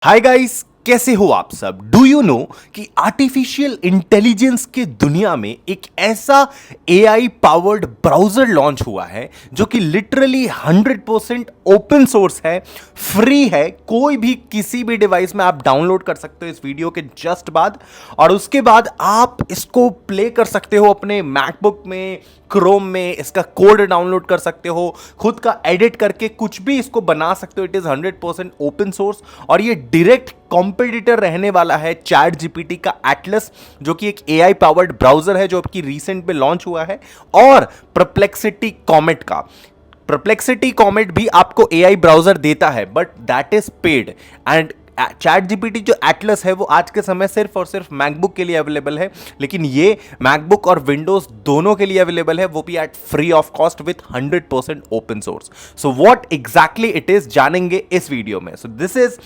Hi guys, कैसे हो आप सब। डू यू नो कि आर्टिफिशियल इंटेलिजेंस के दुनिया में एक ऐसा एआई पावर्ड ब्राउजर लॉन्च हुआ है जो कि लिटरली 100% ओपन सोर्स है, फ्री है, कोई भी किसी भी डिवाइस में आप डाउनलोड कर सकते हो इस वीडियो के जस्ट बाद। और उसके बाद आप इसको प्ले कर सकते हो अपने मैकबुक में, क्रोम में, इसका कोड डाउनलोड कर सकते हो, खुद का एडिट करके कुछ भी इसको बना सकते हो। इट इज 100% ओपन सोर्स और ये डायरेक्ट कॉम्पिटिटर रहने वाला है चैट जीपीटी का एटलस, जो कि एक एआई पावर्ड ब्राउजर है जो आपकी रिसेंट में लॉन्च हुआ है, और परप्लेक्सिटी कॉमेट का। परप्लेक्सिटी कॉमेट भी आपको एआई ब्राउजर देता है but that is paid. And chat GPT जो एटलस है वो आज के समय सिर्फ और सिर्फ मैकबुक के लिए अवेलेबल है, लेकिन ये मैकबुक और विंडोज दोनों के लिए अवेलेबल है, वो भी at free of cost with 100% open source. So what exactly it is जानेंगे इस वीडियो में। So this is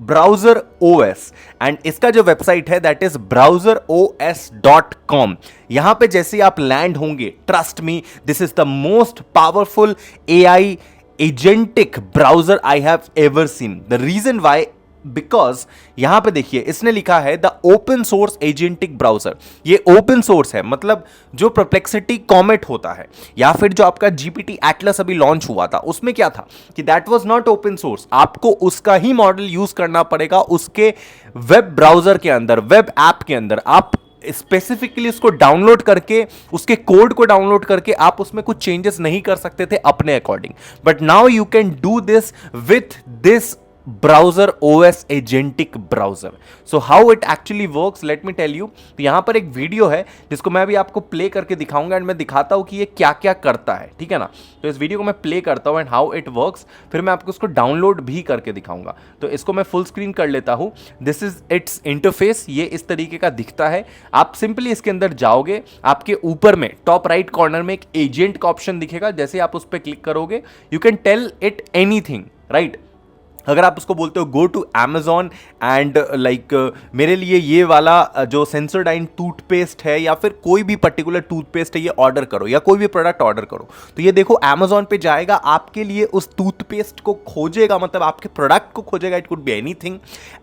browser OS and इसका जो वेबसाइट है दैट इज browseros.com। यहां पे जैसे आप लैंड होंगे, trust me, this is the most powerful AI agentic browser I have ever seen. The reason why, because यहां पे देखिए इसने लिखा है the open source agentic browser. ये ओपन सोर्स है, मतलब जो परप्लेक्सिटी कॉमेट होता है या फिर जो आपका जीपीटी एटलस अभी लॉन्च हुआ था उसमें क्या था कि that was not open source. आपको उसका ही मॉडल यूज करना पड़ेगा उसके वेब ब्राउजर के अंदर, वेब ऐप के अंदर। आप स्पेसिफिकली उसको डाउनलोड करके, उसके कोड को डाउनलोड करके आप उसमें कुछ चेंजेस नहीं कर सकते थे अपने according, but now you can do this with this browser OS agentic browser. So how it actually works, let me tell you. तो यहां पर एक वीडियो है जिसको मैं भी आपको प्ले करके दिखाऊंगा एंड मैं दिखाता हूं कि ये क्या क्या करता है, ठीक है ना। तो इस वीडियो को मैं प्ले करता हूं एंड हाउ इट वर्क्स, फिर मैं आपको उसको डाउनलोड भी करके दिखाऊंगा। तो इसको मैं फुल स्क्रीन कर लेता हूं। दिस इज इट्स इंटरफेस, ये इस तरीके का दिखता है। आप सिंपली इसके अंदर जाओगे, आपके ऊपर में टॉप राइट कॉर्नर में एक एजेंट का ऑप्शन दिखेगा। जैसे आप उस पर क्लिक करोगे you can tell it anything, right. अगर आप उसको बोलते हो go to Amazon and like मेरे लिए ये वाला जो सेंसोडाइन टूथपेस्ट है या फिर कोई भी पर्टिकुलर टूथपेस्ट है ये ऑर्डर करो, या कोई भी प्रोडक्ट ऑर्डर करो, तो ये देखो Amazon पे जाएगा, आपके लिए उस टूथपेस्ट को खोजेगा, मतलब आपके प्रोडक्ट को खोजेगा, it could be anything,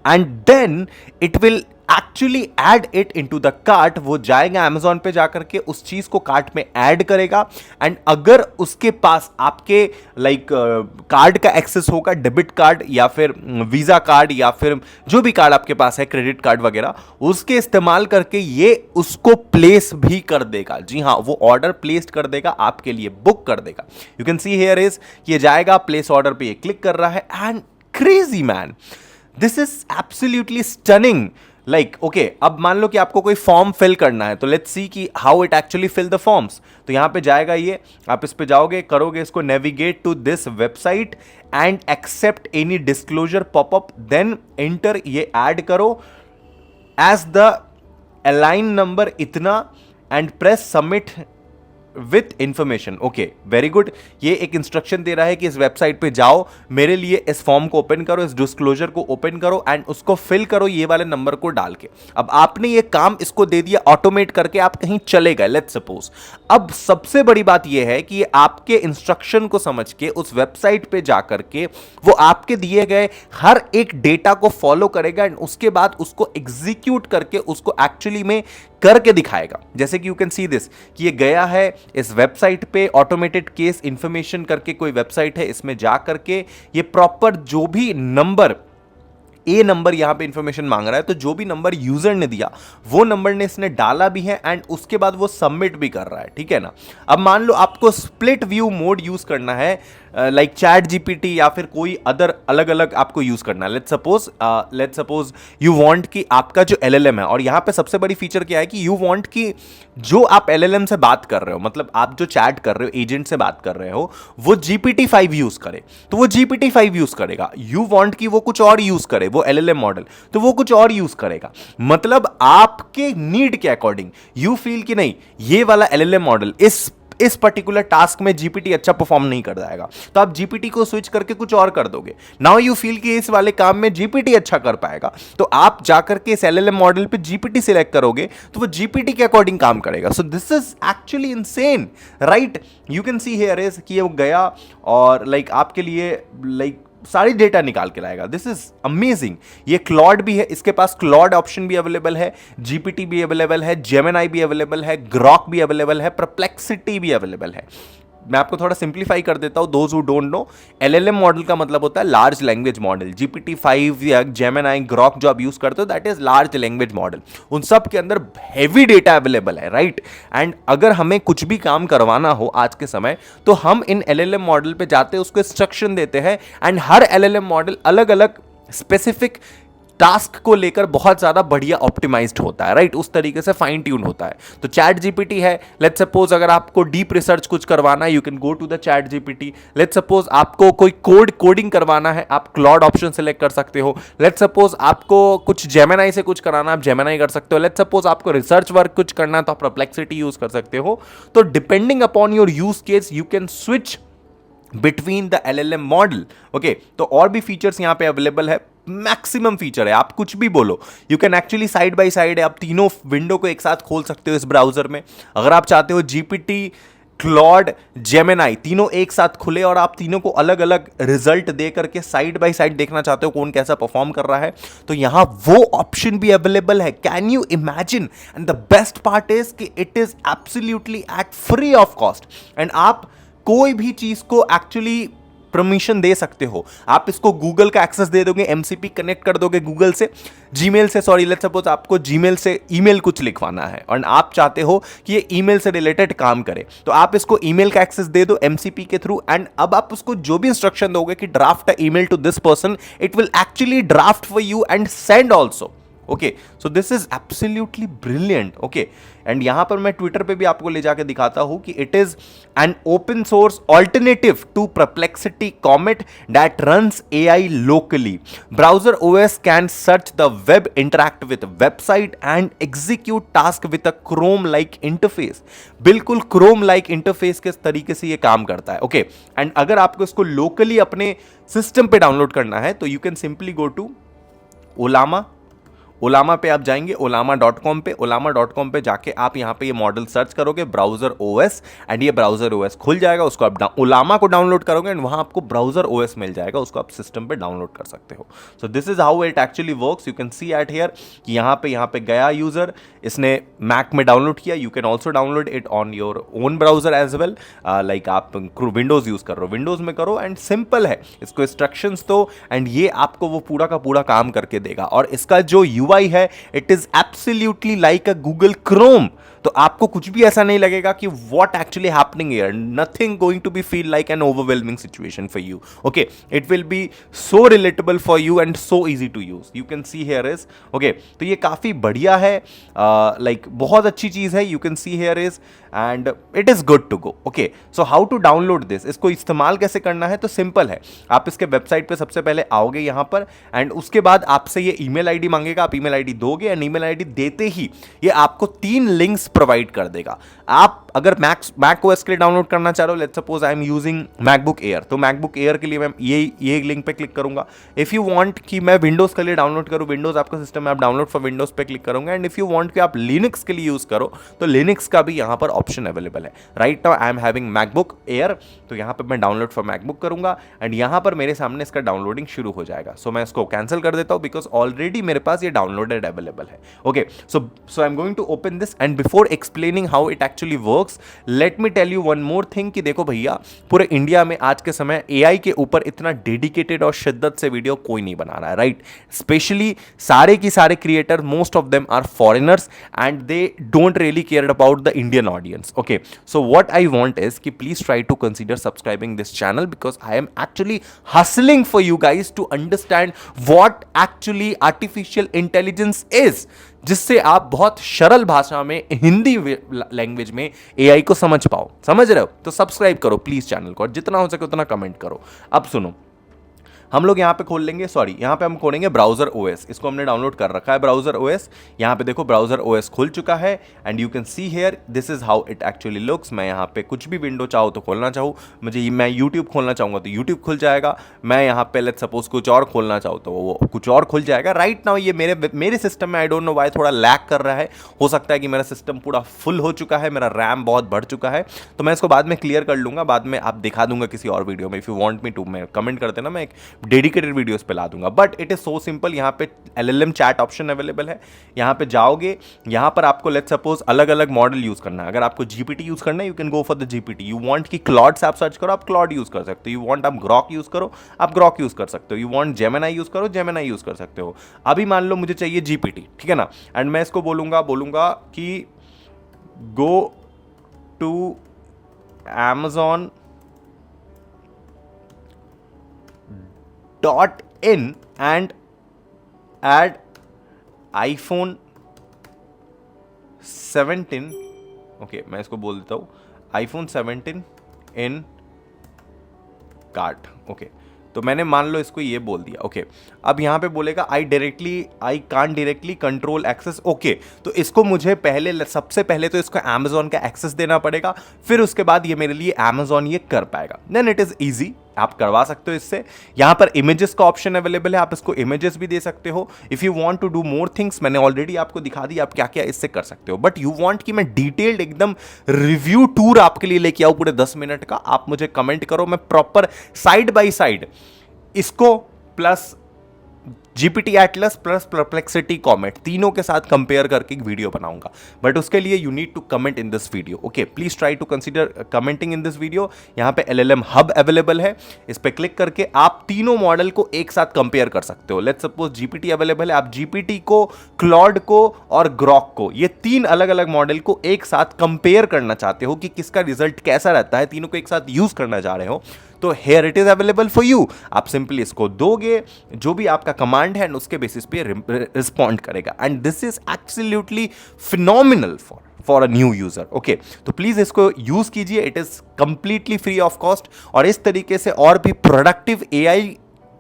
and then it will actually add it into the cart. वो जाएगा Amazon पे जाकर के उस चीज को कार्ट में ऐड करेगा, एंड अगर उसके पास आपके लाइक कार्ड का एक्सेस होगा, डेबिट कार्ड या फिर वीजा कार्ड या फिर जो भी कार्ड आपके पास है, क्रेडिट कार्ड वगैरह, उसके इस्तेमाल करके ये उसको प्लेस भी कर देगा। जी हाँ, वो ऑर्डर प्लेस कर देगा, आपके लिए बुक कर देगा। You can see here is, ये जाएगा प्लेस ऑर्डर पे, ये क्लिक कर रहा है and crazy man, this is absolutely stunning. Like okay, अब मान लो कि आपको कोई फॉर्म फिल करना है, तो लेट्स सी कि how it actually fill the forms. तो यहां पे जाएगा ये, आप इस पे जाओगे, करोगे इसको navigate to this website and accept any disclosure popup, then enter, ये ऐड करो एज द अलाइन नंबर इतना and press submit with information. Okay, very good. ये एक इंस्ट्रक्शन दे रहा है कि इस वेबसाइट पे जाओ, मेरे लिए इस फॉर्म को ओपन करो, इस डिस्क्लोजर को ओपन करो एंड उसको फिल करो ये वाले नंबर को डाल के। अब आपने ये काम इसको दे दिया ऑटोमेट करके, आप कहीं चले गए लेट्स सपोज। अब सबसे बड़ी बात यह है कि आपके इंस्ट्रक्शन को समझ के उस वेबसाइट पे जाकर के वो आपके दिए गए हर एक डेटा को फॉलो करेगा एंड उसके बाद उसको एग्जीक्यूट करके उसको एक्चुअली में करके दिखाएगा। जैसे कि यू कैन सी दिस कि ये गया है इस वेबसाइट पे, ऑटोमेटेड केस इंफॉर्मेशन करके कोई वेबसाइट है, इसमें जा करके ये प्रॉपर जो भी नंबर, ए नंबर यहां पे इंफॉर्मेशन मांग रहा है, तो जो भी नंबर यूजर ने दिया वो नंबर ने इसने डाला भी है एंड उसके बाद वो सबमिट भी कर रहा है, ठीक है ना। अब मान लो आपको स्प्लिट व्यू मोड यूज करना है, लाइक चैट जीपीटी या फिर कोई अदर अलग अलग आपको यूज करना है। लेट्स सपोज यू वांट कि आपका जो एलएलएम है, और यहां पे सबसे बड़ी फीचर क्या है कि यू वांट कि जो आप एलएलएम से बात कर रहे हो, मतलब आप जो चैट कर रहे हो, एजेंट से बात कर रहे हो, वो GPT-5 यूज करे, तो वो GPT-5 यूज करेगा। यू वांट कि वो कुछ और यूज करे, वो एलएलएम मॉडल, तो वो कुछ और यूज करेगा। मतलब आपके नीड के अकॉर्डिंग यू फील कि नहीं, ये वाला एलएलएम मॉडल इस पर्टिकुलर टास्क में जीपीटी अच्छा परफॉर्म नहीं कर जाएगा, तो आप जीपीटी को स्विच करके कुछ और कर दोगे। नाउ यू फील कि इस वाले काम में जीपीटी अच्छा कर पाएगा, तो आप जाकर के इस एलएलएम मॉडल पे जीपीटी सिलेक्ट करोगे, तो वो जीपीटी के अकॉर्डिंग काम करेगा। सो this is actually insane, right. You can see here is कि वो गया और लाइक आपके लिए लाइक सारी डेटा निकाल के लाएगा। This is amazing. ये क्लॉड भी है, इसके पास क्लॉड ऑप्शन भी अवेलेबल है, जीपीटी भी अवेलेबल है, जेमिनाई भी अवेलेबल है, ग्रॉक भी अवेलेबल है, परप्लेक्सिटी भी अवेलेबल है। मैं आपको थोड़ा सिंप्लीफाई कर देता हूं, those who don't know, LLM model का मतलब होता है लार्ज लैंग्वेज मॉडल। जीपीटी 5 या जेमिनाई, ग्रॉक जो आप यूज करते हो, that is large language model. उन सब के अंदर हैवी डेटा अवेलेबल है, राइट। एंड अगर हमें कुछ भी काम करवाना हो आज के समय, तो हम इन एलएलएम मॉडल पे जाते हैं, उसको इंस्ट्रक्शन देते हैं, एंड हर एलएलएम मॉडल अलग अलग स्पेसिफिक टास्क को लेकर बहुत ज्यादा बढ़िया ऑप्टिमाइज्ड होता है, राइट। उस तरीके से फाइन ट्यून होता है। तो चैट जीपीटी है, लेट्स सपोज अगर आपको डीप रिसर्च कुछ करवाना है, you can go to the ChatGPT. Let's suppose आपको कोई कोडिंग करवाना है, आप क्लॉड ऑप्शन सेलेक्ट कर सकते हो। लेट्स सपोज आपको कुछ जेमिनाई से कुछ कराना, आप जेमिनाई कर सकते हो। लेट्स सपोज आपको रिसर्च वर्क कुछ करना है, तो आप परप्लेक्सिटी यूज कर सकते हो। तो depending upon your use case you can switch between the LLM model. Okay, तो और भी फीचर्स यहां पे अवेलेबल है, मैक्सिमम फीचर है, आप कुछ भी बोलो। You can actually side by side आप तीनों विंडो को एक साथ खोल सकते हो इस ब्राउजर में। अगर आप चाहते हो जीपीटी, क्लॉड, जेमिनाई तीनों एक साथ खुले और आप तीनों को अलग अलग रिजल्ट दे करके साइड बाय साइड देखना चाहते हो कौन कैसा परफॉर्म कर रहा है, तो यहां वो ऑप्शन भी अवेलेबल है। Can you imagine? And the best part is कि it is absolutely at free of cost. And आप कोई भी चीज को एक्चुअली परमिशन दे सकते हो। आप इसको गूगल का एक्सेस दे दोगे, एमसीपी कनेक्ट कर दोगे गूगल से, जीमेल से, सॉरी लेट्स सपोज आपको जीमेल से ईमेल कुछ लिखवाना है और आप चाहते हो कि ये ईमेल से रिलेटेड काम करे, तो आप इसको ईमेल का एक्सेस दे दो एमसीपी के थ्रू। एंड अब आप उसको जो भी इंस्ट्रक्शन दोगे कि draft a email to this person, it will actually draft for you and send also. Okay, so this is absolutely brilliant. Okay, and यहां पर मैं ट्विटर पे भी आपको ले जाके दिखाता हूं कि it is an open source alternative to Perplexity Comet that runs AI locally. Browser OS can search the web, interact with website and execute task with a Chrome like interface. बिल्कुल Chrome like interface के तरीके से ये काम करता है। Okay, and अगर आपको इसको लोकली अपने सिस्टम पे डाउनलोड करना है, तो you can simply go to Ollama पे आप जाएंगे, ollama.com पे। ollama.com पे जाके आप यहाँ पे ये मॉडल सर्च करोगे, ब्राउजर ओएस, एंड ये ब्राउजर ओएस खुल जाएगा। उसको आप ओलामा को डाउनलोड करोगे एंड वहाँ आपको ब्राउजर ओएस मिल जाएगा, उसको आप सिस्टम पे डाउनलोड कर सकते हो। सो this is how it actually works. You can C eight here कि यहाँ पे गया यूजर, इसने मैक में डाउनलोड किया। You can also download it on your own browser as well. Like आप विंडोज यूज कर रहे हो, विंडोज में करो, एंड सिंपल है, इसको इंस्ट्रक्शंस दो एंड ये आपको वो पूरा का पूरा काम करके देगा। और इसका जो यूआई है, it is absolutely like a Google Chrome. तो आपको कुछ भी ऐसा नहीं लगेगा कि what actually happening here, nothing going to be feel like an overwhelming situation for you. Okay, it will be so relatable for you and so easy to use. You can see here is, okay, तो ये काफी बढ़िया है, like बहुत अच्छी चीज है। You can see here is and it is good to go. Okay, so how to download this, इसको इस्तेमाल कैसे करना है, तो सिंपल है। आप इसके वेबसाइट पे सबसे पहले आओगे यहाँ पर, एंड उसके बाद आपसे ये ईमेल आईडी मांगेगा, आप ईमेल आईडी दोगे एंड ईमेल आईडी देते ही ये आपको 3 लिंक्स प्रोवाइड कर देगा। आप अगर मैक ओएस के लिए डाउनलोड करना चाह रहे हो, let's suppose I am using MacBook air, तो मैकबुक एयर के लिए मैं ये लिंक पे क्लिक करूंगा। इफ यू वांट कि मैं विंडोज के लिए डाउनलोड करूं, विंडोज आपका सिस्टम है, आप डाउनलोड फॉर विंडोज पे क्लिक करूंगा। एंड इफ यू वांट कि आप लिनक्स के लिए यूज करो, तो लिनक्स का भी यहां पर ऑप्शन अवेलेबल है। Right now I am having MacBook air, तो यहां पर मैं डाउनलोड फॉर मैकबुक करूंगा एंड यहां पर मेरे सामने इसका डाउनलोडिंग शुरू हो जाएगा। सो मैं इसको कैंसिल कर देता हूं बिकॉज ऑलरेडी मेरे पास ये डाउनलोडेड अवेलेबल है। Okay, so I am going to open this and before explaining how it actually works, let me tell you one more thing कि देखो भैया, पूरे इंडिया में आज के समय एआई के ऊपर इतना डेडिकेटेड और शिद्दत से वीडियो कोई नहीं बना रहा है, राइट। स्पेशली सारे की सारे creator, most of them are foreigners and they don't really care about the Indian audience. Okay, so what I want is कि please try to consider subscribing this channel because I am actually hustling for you guys to understand what actually artificial intelligence is, जिससे आप बहुत सरल भाषा में Hindi language में AI को समझ पाओ। समझ रहे हो? तो सब्सक्राइब करो प्लीज चैनल को और जितना हो सके उतना कमेंट करो। अब सुनो, हम लोग यहाँ पे खोल लेंगे, सॉरी यहाँ पे हम खोलेंगे ब्राउजर ओएस। इसको हमने डाउनलोड कर रखा है ब्राउजर ओएस। यहाँ पे देखो ब्राउजर ओएस खुल चुका है and you can see here this is how it actually looks. मैं यहाँ पे कुछ भी विंडो चाहूँ तो खोलना चाहूँ, मैं यूट्यूब खोलना चाहूँगा तो यूट्यूब खुल जाएगा। मैं यहाँ पे लेट्स सपोज कुछ और खोलना चाहूँ तो वो कुछ और खुल जाएगा। राइट नाउ ये मेरे सिस्टम में आई डोंट नो वाई थोड़ा लैग कर रहा है। हो सकता है कि मेरा सिस्टम पूरा फुल हो चुका है, मेरा रैम बहुत बढ़ चुका है, तो मैं इसको बाद में क्लियर कर लूँगा, बाद में आप दिखा दूंगा किसी और वीडियो में। If you want me to, मैं कमेंट कर देना, मैं एक डेडिकेटेड वीडियोस पे ला दूंगा, but it is so simple. यहाँ पे LLM चैट ऑप्शन अवेलेबल है, यहाँ पे जाओगे, यहाँ पर आपको लेट्स सपोज अलग अलग मॉडल यूज करना है। अगर आपको GPT यूज करना है, you can go for the GPT। You want कि क्लॉड से आप सर्च करो, आप क्लॉड यूज कर सकते हो। यू वांट आप ग्रॉक यूज करो, आप ग्रॉक यूज कर सकते हो। यू वांट जेमिनाई यूज करो, जेमिनाई यूज कर सकते हो। अभी मान लो मुझे चाहिए GPT, ठीक है ना, एंड मैं इसको बोलूंगा कि गो टू amazon.in and add iPhone 17, okay मैं इसको बोल देता हूँ iPhone 17 इन कार्ट। ओके, तो मैंने मान लो इसको ये बोल दिया। ओके, अब यहाँ पे बोलेगा I can't directly control access. Okay, तो इसको मुझे सबसे पहले तो इसको अमेजोन का एक्सेस देना पड़ेगा, फिर उसके बाद ये मेरे लिए अमेजोन ये कर पाएगा। देन इट इज ईजी, आप करवा सकते हो इससे। यहाँ पर इमेजेस का ऑप्शन अवेलेबल है, आप इसको इमेजेस भी दे सकते हो। If you want to do more things, मैंने ऑलरेडी आपको दिखा दी आप क्या क्या इससे कर सकते हो, बट यू वांट कि मैं डिटेल्ड एकदम रिव्यू टूर आपके लिए लेके आऊं पूरे 10 मिनट का, आप मुझे कमेंट करो, मैं प्रॉपर साइड बाय साइड इसको plus GPT Atlas plus perplexity comet तीनों के साथ कंपेयर करके एक वीडियो बनाऊंगा। बट उसके लिए you need to comment in this video. Okay, please try to consider commenting in this video. यहां पे LLM हब अवेलेबल है, इस पे क्लिक करके आप तीनों मॉडल को एक साथ कंपेयर कर सकते हो। लेट्स सपोज GPT अवेलेबल है, आप GPT को, क्लॉड को और ग्रॉक को, ये 3 अलग अलग मॉडल को एक साथ कंपेयर करना चाहते हो कि किसका रिजल्ट कैसा रहता है, तीनों को एक साथ यूज करना चाह रहे हो, तो here it is available for you. आप सिंपली इसको दोगे, जो भी आपका कमांड है उसके बेसिस पे रिस्पॉन्ड करेगा, and this is absolutely phenomenal for a new user. Okay, तो प्लीज इसको यूज कीजिए, it is completely free of cost. और इस तरीके से और भी productive AI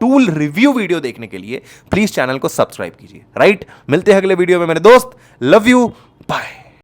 tool review video देखने के लिए प्लीज चैनल को सब्सक्राइब कीजिए। राइट, मिलते हैं अगले वीडियो में मेरे दोस्त, लव यू, बाय।